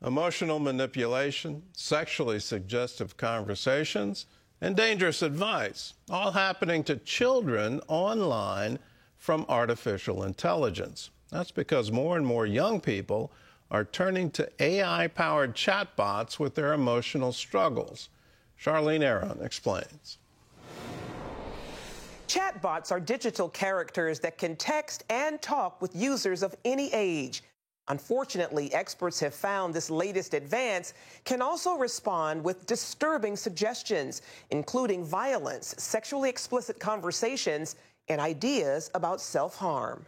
Emotional manipulation, sexually suggestive conversations, and dangerous advice, all happening to children online from artificial intelligence. That's because more and more young people are turning to AI-powered chatbots with their emotional struggles. Charlene Aaron explains. Chatbots are digital characters that can text and talk with users of any age. Unfortunately, experts have found this latest advance can also respond with disturbing suggestions, including violence, sexually explicit conversations, and ideas about self-harm.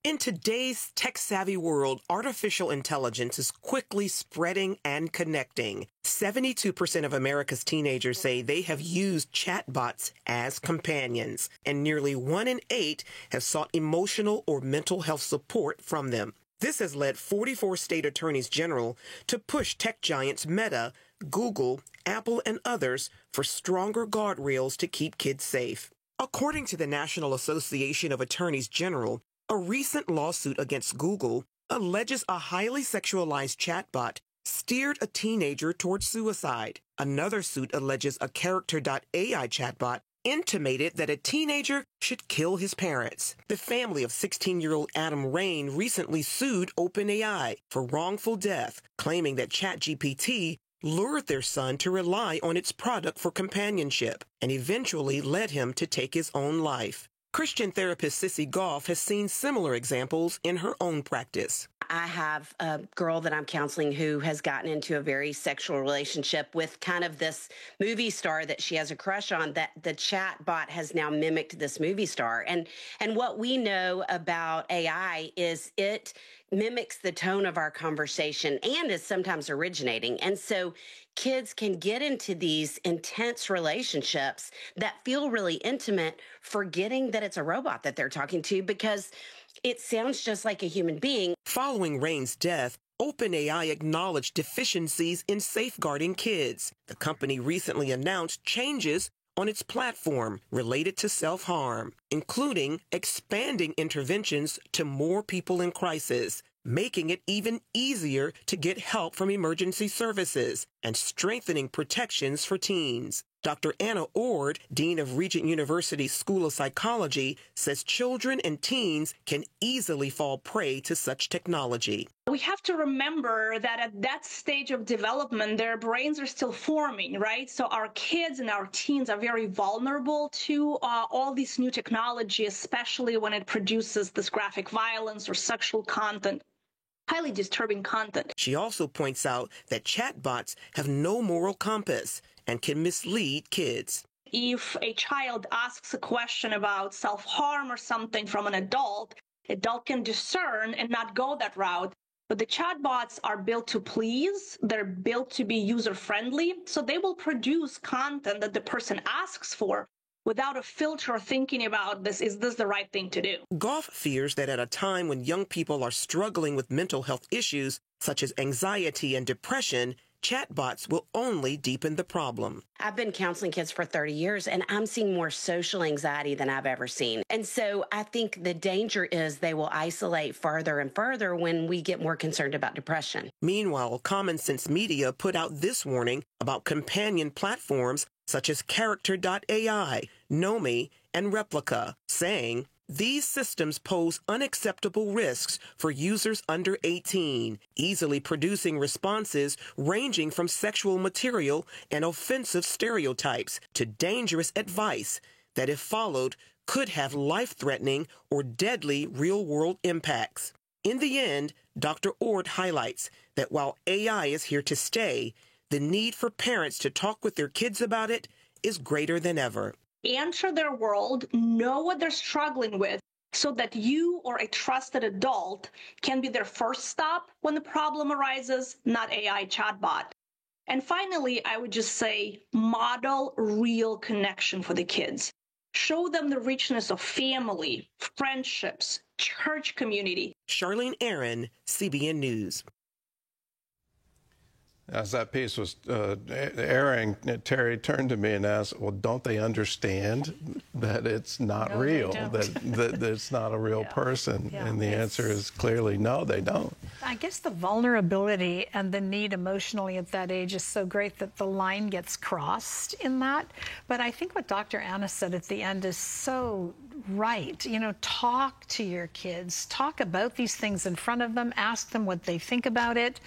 In today's tech-savvy world, artificial intelligence is quickly spreading and connecting. 72% of America's teenagers say they have used chatbots as companions, and nearly 1 in 8 have sought emotional or mental health support from them. This has led 44 state attorneys general to push tech giants Meta, Google, Apple, and others for stronger guardrails to keep kids safe. According to the National Association of Attorneys General, a recent lawsuit against Google alleges a highly sexualized chatbot steered a teenager towards suicide. Another suit alleges a character.ai chatbot intimated that a teenager should kill his parents. The family of 16-year-old Adam Rain recently sued OpenAI for wrongful death, claiming that ChatGPT lured their son to rely on its product for companionship and eventually led him to take his own life. Christian therapist Sissy Goff has seen similar examples in her own practice. I have a girl that I'm counseling who has gotten into a very sexual relationship with kind of this movie star that she has a crush on, that the chat bot has now mimicked this movie star. And what we know about AI is it mimics the tone of our conversation and is sometimes originating. And so kids can get into these intense relationships that feel really intimate, forgetting that it's a robot that they're talking to because it sounds just like a human being. Following Rain's death, OpenAI acknowledged deficiencies in safeguarding kids. The company recently announced changes on its platform related to self-harm, including expanding interventions to more people in crisis, making it even easier to get help from emergency services, and strengthening protections for teens. Dr. Anna Ord, Dean of Regent University's School of Psychology, says children and teens can easily fall prey to such technology. We have to remember that at that stage of development, their brains are still forming, right? So our kids and our teens are very vulnerable to all this new technology, especially when it produces this graphic violence or sexual content. Highly disturbing content. She also points out that chatbots have no moral compass and can mislead kids. If a child asks a question about self-harm or something from an adult can discern and not go that route. But the chatbots are built to please, they're built to be user-friendly, so they will produce content that the person asks for without a filter thinking about this, is this the right thing to do? Goff fears that at a time when young people are struggling with mental health issues such as anxiety and depression, chatbots will only deepen the problem. I've been counseling kids for 30 years, and I'm seeing more social anxiety than I've ever seen. And so I think the danger is they will isolate further and further when we get more concerned about depression. Meanwhile, Common Sense Media put out this warning about companion platforms such as Character.ai, Nomi, and Replica, saying, these systems pose unacceptable risks for users under 18, easily producing responses ranging from sexual material and offensive stereotypes to dangerous advice that, if followed, could have life-threatening or deadly real-world impacts. In the end, Dr. Ord highlights that while AI is here to stay, the need for parents to talk with their kids about it is greater than ever. Enter their world, know what they're struggling with, so that you or a trusted adult can be their first stop when the problem arises, not AI chatbot. And finally, I would just say, model real connection for the kids. Show them the richness of family, friendships, church community. Charlene Aaron, CBN News. As that piece was airing, Terry turned to me and asked, well, don't they understand that it's not real, that it's not a real person? Yeah. And the answer is clearly no, they don't. I guess the vulnerability and the need emotionally at that age is so great that the line gets crossed in that. But I think what Dr. Anna said at the end is so right. You know, talk to your kids, talk about these things in front of them, ask them what they think about it.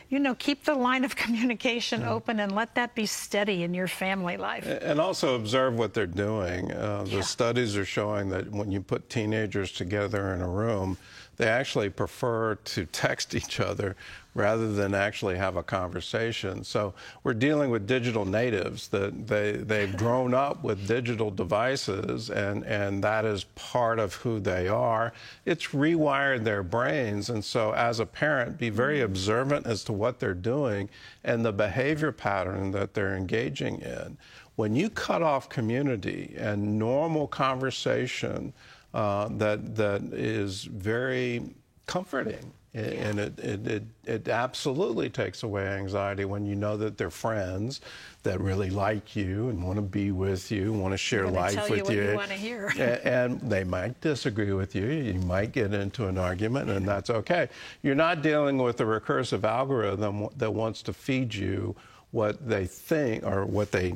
You know, keep the line of communication open and let that be steady in your family life. And also observe what they're doing. The studies are showing that when you put teenagers together in a room, they actually prefer to text each other rather than actually have a conversation. So we're dealing with digital natives, that they've grown up with digital devices, and that is part of who they are. It's rewired their brains, and so as a parent, be very observant as to what they're doing and the behavior pattern that they're engaging in. When you cut off community and normal conversation, that is very comforting. And it absolutely takes away anxiety when you know that they're friends that really like you and want to be with you, want to share life with you. What you want to hear. And they might disagree with you. You might get into an argument, and that's okay. You're not dealing with a recursive algorithm that wants to feed you what they think or what they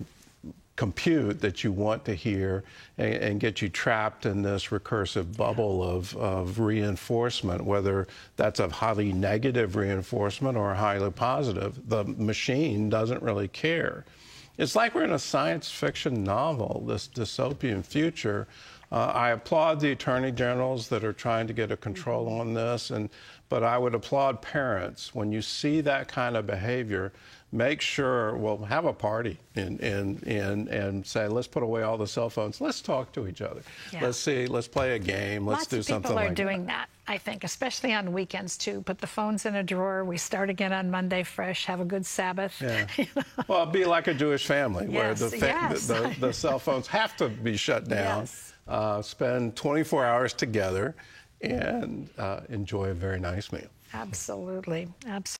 compute that you want to hear and get you trapped in this recursive bubble of reinforcement, whether that's a highly negative reinforcement or highly positive. The machine doesn't really care. It's like we're in a science fiction novel, this dystopian future. I applaud the attorney generals that are trying to get a control on this, but I would applaud parents. When you see that kind of behavior, make sure, well, have a party and say, let's put away all the cell phones. Let's talk to each other. Yeah. Let's play a game. Let's do something like that. Lots of people are doing that, I think, especially on weekends, too. Put the phones in a drawer. We start again on Monday fresh. Have a good Sabbath. Yeah. Well, be like a Jewish family where Yes, the cell phones have to be shut down. Yes. Spend 24 hours together and enjoy a very nice meal. Absolutely. Absolutely.